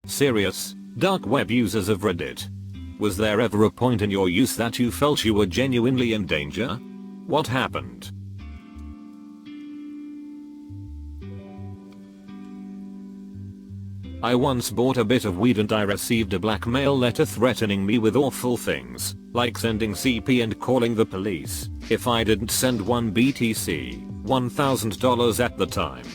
Serious, dark web users of Reddit. Was there ever a point in your use that you felt you were genuinely in danger? What happened? I once bought a bit of weed and I received a blackmail letter threatening me with awful things, like sending CP and calling the police, if I didn't send one BTC, $1,000 at the time.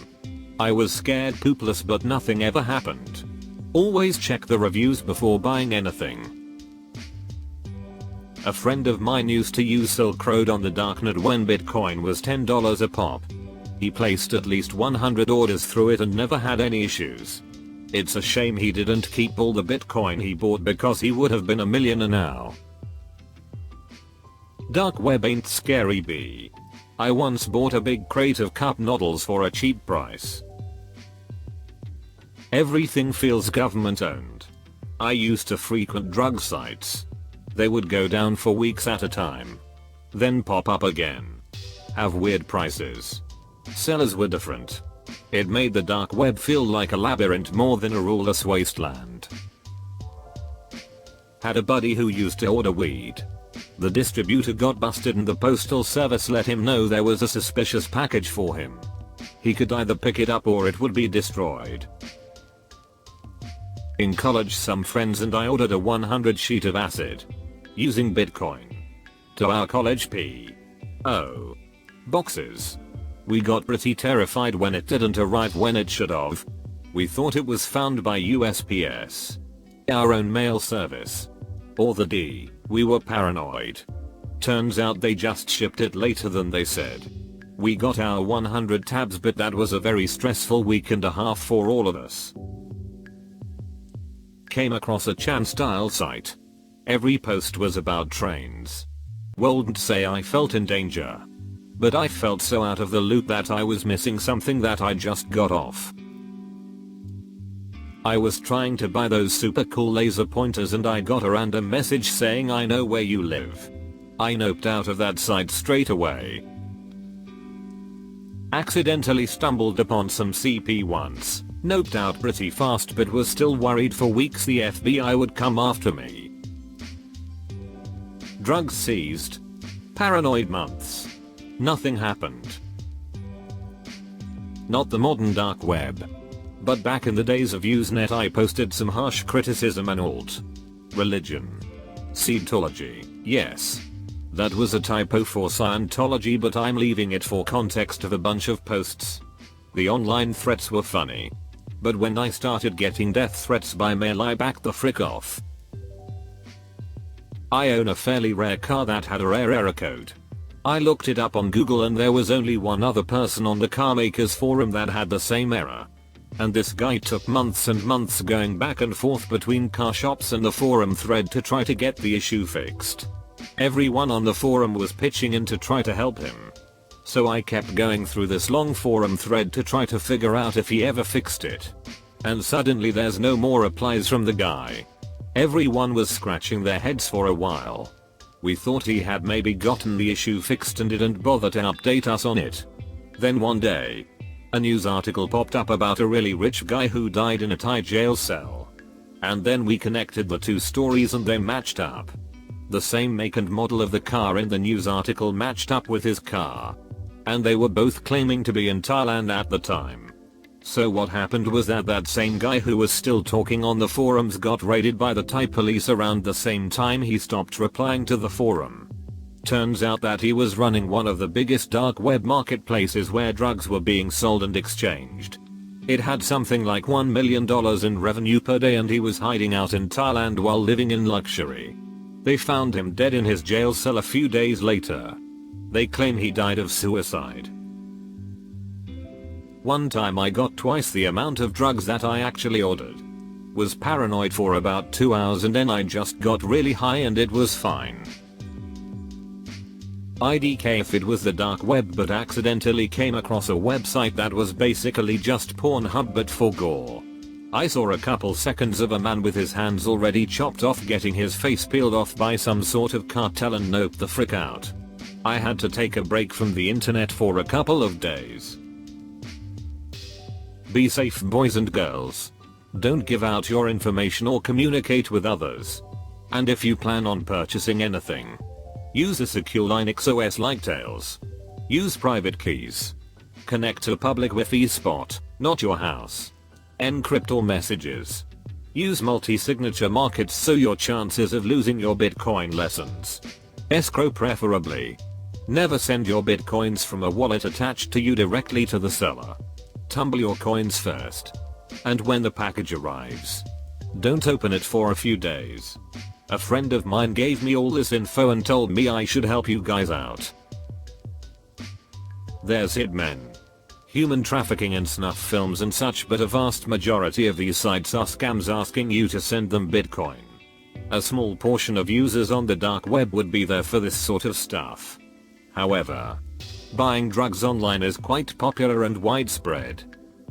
I was scared poopless but nothing ever happened. Always check the reviews before buying anything. A friend of mine used to use Silk Road on the darknet when Bitcoin was $10 a pop. He placed at least 100 orders through it and never had any issues. It's a shame he didn't keep all the Bitcoin he bought because he would have been a millionaire now. Dark web ain't scary B. I once bought a big crate of cup noodles for a cheap price. Everything feels government owned. I used to frequent drug sites. They would go down for weeks at a time. Then pop up again. Have weird prices. Sellers were different. It made the dark web feel like a labyrinth more than a ruleless wasteland. Had a buddy who used to order weed. The distributor got busted and the postal service let him know there was a suspicious package for him. He could either pick it up or it would be destroyed. In college some friends and I ordered a 100 sheet of acid. Using Bitcoin. To our college P.O. boxes. We got pretty terrified when it didn't arrive when it should have. We thought it was found by USPS. Our own mail service. Or the D. We were paranoid. Turns out they just shipped it later than they said. We got our 100 tabs but that was a very stressful week and a half for all of us. Came across a Chan style site. Every post was about trains. Wouldn't say I felt in danger. But I felt so out of the loop that I was missing something that I just got off. I was trying to buy those super cool laser pointers and I got a random message saying I know where you live. I noped out of that site straight away. Accidentally stumbled upon some CP once. Noped out pretty fast but was still worried for weeks the FBI would come after me. Drugs seized. Paranoid months. Nothing happened. Not the modern dark web. But back in the days of Usenet I posted some harsh criticism and alt. Religion. Scientology. Yes. That was a typo for Scientology but I'm leaving it for context of a bunch of posts. The online threats were funny. But when I started getting death threats by mail I backed the frick off. I own a fairly rare car that had a rare error code. I looked it up on Google and there was only one other person on the car makers forum that had the same error. And this guy took months and months going back and forth between car shops and the forum thread to try to get the issue fixed. Everyone on the forum was pitching in to try to help him. So I kept going through this long forum thread to try to figure out if he ever fixed it. And suddenly there's no more replies from the guy. Everyone was scratching their heads for a while. We thought he had maybe gotten the issue fixed and didn't bother to update us on it. Then one day, a news article popped up about a really rich guy who died in a Thai jail cell. And then we connected the two stories and they matched up. The same make and model of the car in the news article matched up with his car. And they were both claiming to be in Thailand at the time. So what happened was that same guy who was still talking on the forums got raided by the Thai police around the same time he stopped replying to the forum. Turns out that he was running one of the biggest dark web marketplaces where drugs were being sold and exchanged. It had something like $1 million in revenue per day and he was hiding out in Thailand while living in luxury. They found him dead in his jail cell a few days later. They claim he died of suicide. One time I got twice the amount of drugs that I actually ordered. Was paranoid for about 2 hours and then I just got really high and it was fine. IDK if it was the dark web but accidentally came across a website that was basically just Pornhub but for gore. I saw a couple seconds of a man with his hands already chopped off getting his face peeled off by some sort of cartel and noped the frick out. I had to take a break from the internet for a couple of days. Be safe boys and girls. Don't give out your information or communicate with others. And if you plan on purchasing anything, use a secure Linux OS like Tails. Use private keys. Connect to a public Wi-Fi spot, not your house. Encrypt all messages. Use multi-signature markets so your chances of losing your Bitcoin lessens. Escrow preferably. Never send your Bitcoins from a wallet attached to you directly to the seller. Tumble your coins first. And when the package arrives, don't open it for a few days. A friend of mine gave me all this info and told me I should help you guys out. There's hitmen, human trafficking and snuff films and such, but a vast majority of these sites are scams asking you to send them Bitcoin. A small portion of users on the dark web would be there for this sort of stuff. However, buying drugs online is quite popular and widespread.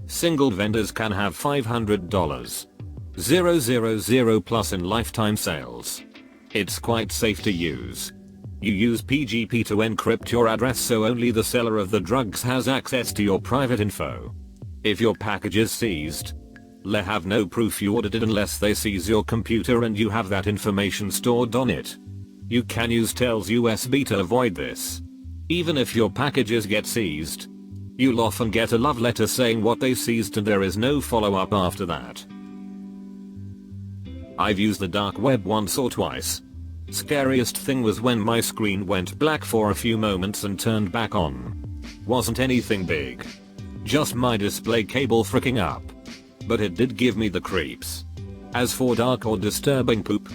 Single vendors can have $500, 000 plus in lifetime sales. It's quite safe to use. You use PGP to encrypt your address so only the seller of the drugs has access to your private info. If your package is seized, they have no proof you ordered it unless they seize your computer and you have that information stored on it. You can use Tails USB to avoid this. Even if your packages get seized, you'll often get a love letter saying what they seized and there is no follow-up after that. I've used the dark web once or twice. Scariest thing was when my screen went black for a few moments and turned back on. Wasn't anything big. Just my display cable freaking up. But it did give me the creeps. As for dark or disturbing poop,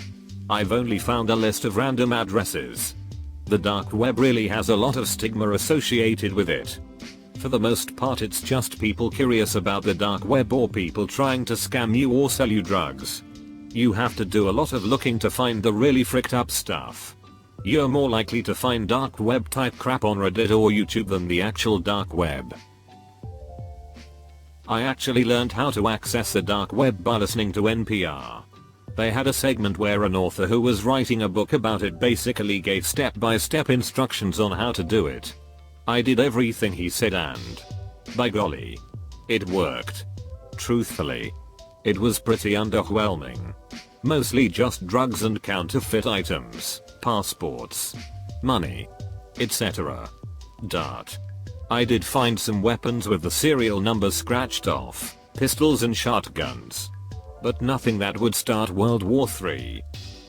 I've only found a list of random addresses. The dark web really has a lot of stigma associated with it. For the most part it's just people curious about the dark web or people trying to scam you or sell you drugs. You have to do a lot of looking to find the really fricked up stuff. You're more likely to find dark web type crap on Reddit or YouTube than the actual dark web. I actually learned how to access the dark web by listening to NPR. They had a segment where an author who was writing a book about it basically gave step-by-step instructions on how to do it. I did everything he said and, by golly, it worked. Truthfully, it was pretty underwhelming. Mostly just drugs and counterfeit items, passports, money, etc. Dart. I did find some weapons with the serial numbers scratched off, pistols and shotguns. But nothing that would start World War III.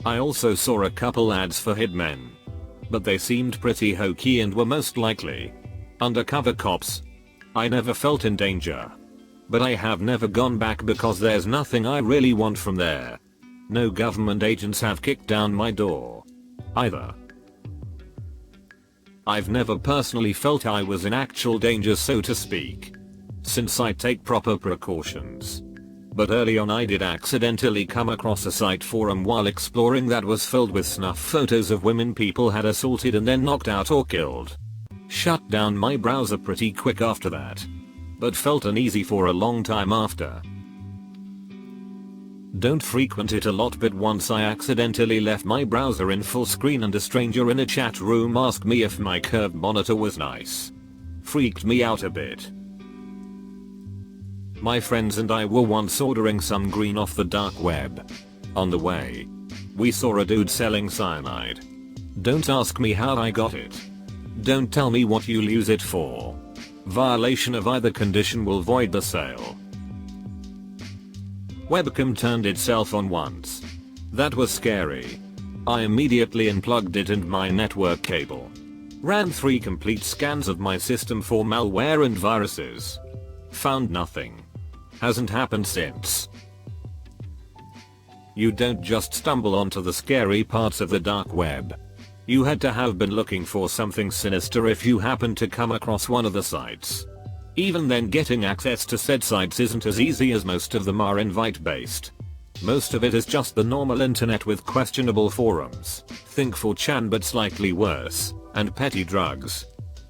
I also saw a couple ads for hitmen. But they seemed pretty hokey and were most likely undercover cops. I never felt in danger. But I have never gone back because there's nothing I really want from there. No government agents have kicked down my door. Either. I've never personally felt I was in actual danger, so to speak, since I take proper precautions. But early on I did accidentally come across a site forum while exploring that was filled with snuff photos of women people had assaulted and then knocked out or killed. Shut down my browser pretty quick after that. But felt uneasy for a long time after. Don't frequent it a lot, but once I accidentally left my browser in full screen and a stranger in a chat room asked me if my curved monitor was nice. Freaked me out a bit. My friends and I were once ordering some green off the dark web. On the way, we saw a dude selling cyanide. Don't ask me how I got it. Don't tell me what you'll use it for. Violation of either condition will void the sale. Webcam turned itself on once. That was scary. I immediately unplugged it and my network cable. Ran 3 complete scans of my system for malware and viruses. Found nothing. Hasn't happened since. You don't just stumble onto the scary parts of the dark web. You had to have been looking for something sinister if you happen to come across one of the sites. Even then, getting access to said sites isn't as easy as most of them are invite based. Most of it is just the normal internet with questionable forums, think 4chan but slightly worse, and petty drugs.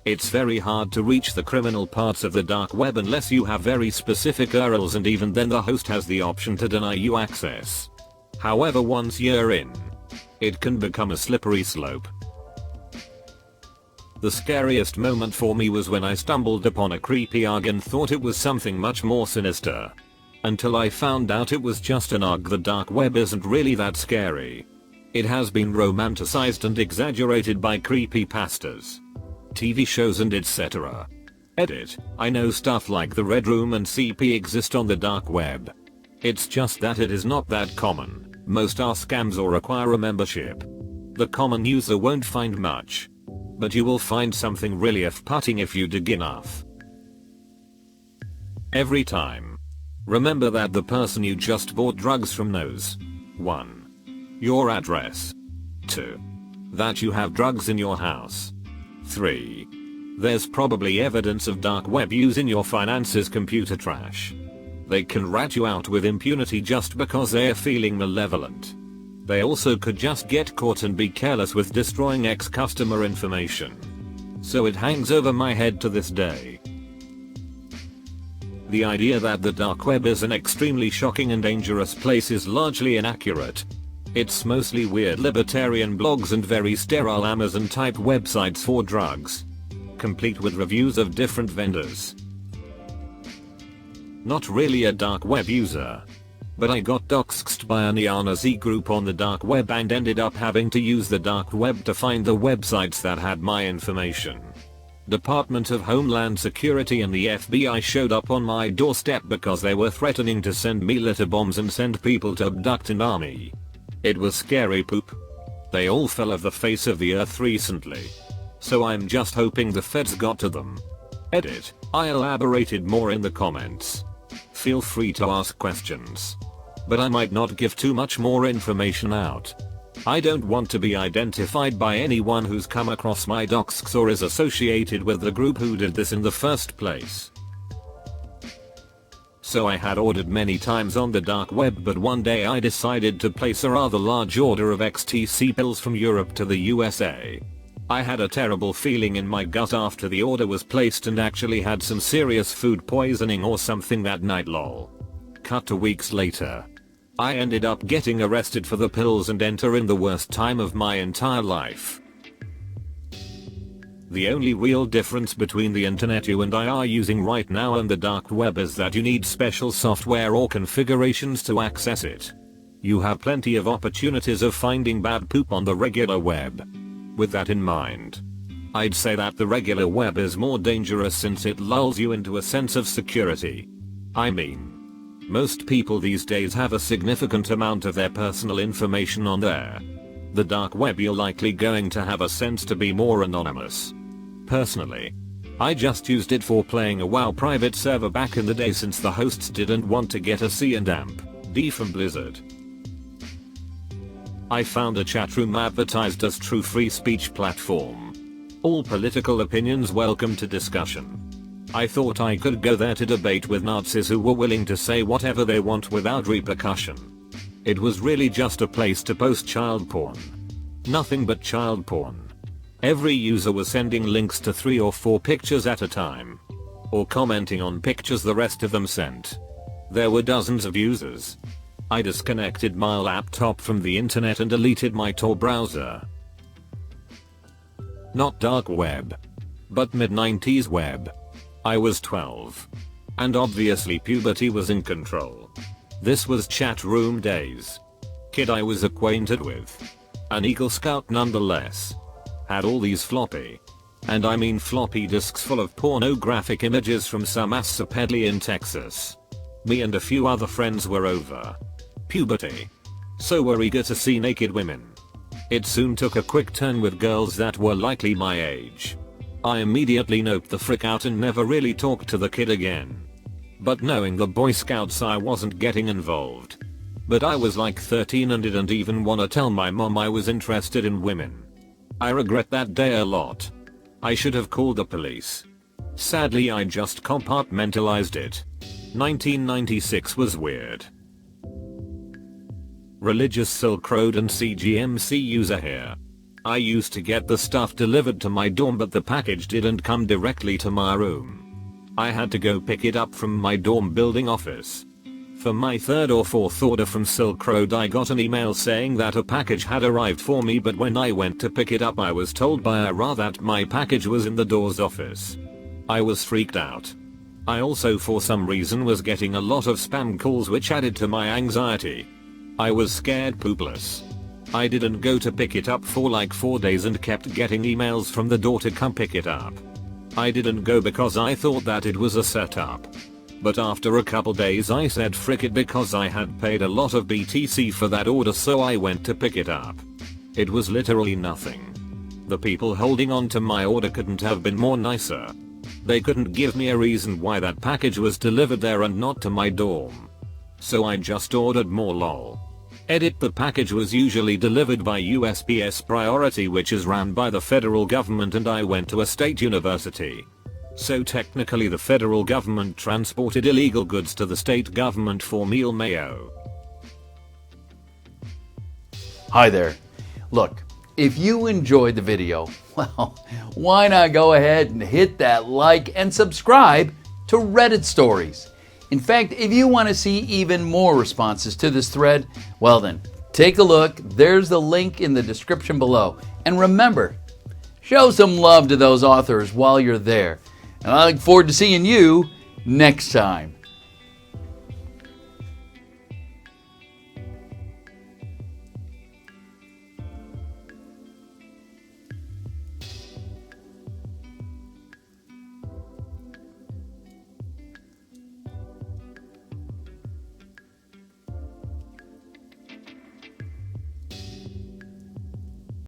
It's very hard to reach the criminal parts of the dark web unless you have very specific URLs, and even then the host has the option to deny you access. However, once you're in, it can become a slippery slope. The scariest moment for me was when I stumbled upon a creepy ARG and thought it was something much more sinister. Until I found out it was just an UGG. The dark web isn't really that scary. It has been romanticized and exaggerated by creepypastas, TV shows and etc. Edit. I know stuff like the Red Room and CP exist on the dark web. It's just that it is not that common. Most are scams or require a membership. The common user won't find much. But you will find something really off-putting if you dig enough. Every time. Remember that the person you just bought drugs from knows 1. Your address. 2. That you have drugs in your house. 3. There's probably evidence of dark web use in your finances. Computer trash. They can rat you out with impunity just because they're feeling malevolent. They also could just get caught and be careless with destroying ex-customer information. So it hangs over my head to this day. The idea that the dark web is an extremely shocking and dangerous place is largely inaccurate. It's mostly weird libertarian blogs and very sterile Amazon type websites for drugs, complete with reviews of different vendors. Not really a dark web user. But I got doxxed by a neo-Nazi group on the dark web and ended up having to use the dark web to find the websites that had my information. Department of Homeland Security and the FBI showed up on my doorstep because they were threatening to send me litter bombs and send people to abduct an army. It was scary poop. They all fell off the face of the earth recently. So I'm just hoping the feds got to them. Edit. I elaborated more in the comments. Feel free to ask questions. But I might not give too much more information out. I don't want to be identified by anyone who's come across my docs or is associated with the group who did this in the first place. So I had ordered many times on the dark web, but one day I decided to place a rather large order of XTC pills from Europe to the USA. I had a terrible feeling in my gut after the order was placed and actually had some serious food poisoning or something that night. Lol. Cut to weeks later. I ended up getting arrested for the pills and entering the worst time of my entire life. The only real difference between the internet you and I are using right now and the dark web is that you need special software or configurations to access it. You have plenty of opportunities of finding bad poop on the regular web. With that in mind, I'd say that the regular web is more dangerous since it lulls you into a sense of security. I mean, most people these days have a significant amount of their personal information on there. The dark web, you're likely going to have a sense to be more anonymous. Personally, I just used it for playing a WoW private server back in the day since the hosts didn't want to get a C&D from Blizzard. I found a chat room advertised as true free speech platform. All political opinions welcome to discussion. I thought I could go there to debate with Nazis who were willing to say whatever they want without repercussion. It was really just a place to post child porn. Nothing but child porn. Every user was sending links to 3 or 4 pictures at a time. Or commenting on pictures the rest of them sent. There were dozens of users. I disconnected my laptop from the internet and deleted my Tor browser. Not dark web, but mid-90s web. I was 12. And obviously puberty was in control. This was chat room days. Kid I was acquainted with. An Eagle Scout nonetheless. Had all these floppy, and I mean floppy disks full of pornographic images from some Asapedley in Texas. Me and a few other friends were over puberty, so were eager to see naked women. It soon took a quick turn with girls that were likely my age. I immediately noped the frick out and never really talked to the kid again. But knowing the Boy Scouts, I wasn't getting involved. But I was like 13 and didn't even want to tell my mom I was interested in women. I regret that day a lot. I should have called the police. Sadly, I just compartmentalized it. 1996 was weird. Religious Silk Road and CGMC user here. I used to get the stuff delivered to my dorm, but the package didn't come directly to my room. I had to go pick it up from my dorm building office. For my 3rd or 4th order from Silk Road, I got an email saying that a package had arrived for me, but when I went to pick it up I was told by a RA that my package was in the door's office. I was freaked out. I also for some reason was getting a lot of spam calls which added to my anxiety. I was scared poopless. I didn't go to pick it up for like 4 days and kept getting emails from the door to come pick it up. I didn't go because I thought that it was a setup. But after a couple days I said frick it because I had paid a lot of BTC for that order, so I went to pick it up. It was literally nothing. The people holding on to my order couldn't have been more nicer. They couldn't give me a reason why that package was delivered there and not to my dorm. So I just ordered more lol. Edit: the package was usually delivered by USPS Priority, which is ran by the federal government, and I went to a state university. So technically the federal government transported illegal goods to the state government for meal mayo. Hi there. Look, if you enjoyed the video, well, why not go ahead and hit that like and subscribe to Reddit Stories. In fact, if you want to see even more responses to this thread, well then, take a look. There's the link in the description below. And remember, show some love to those authors while you're there. And I look forward to seeing you next time.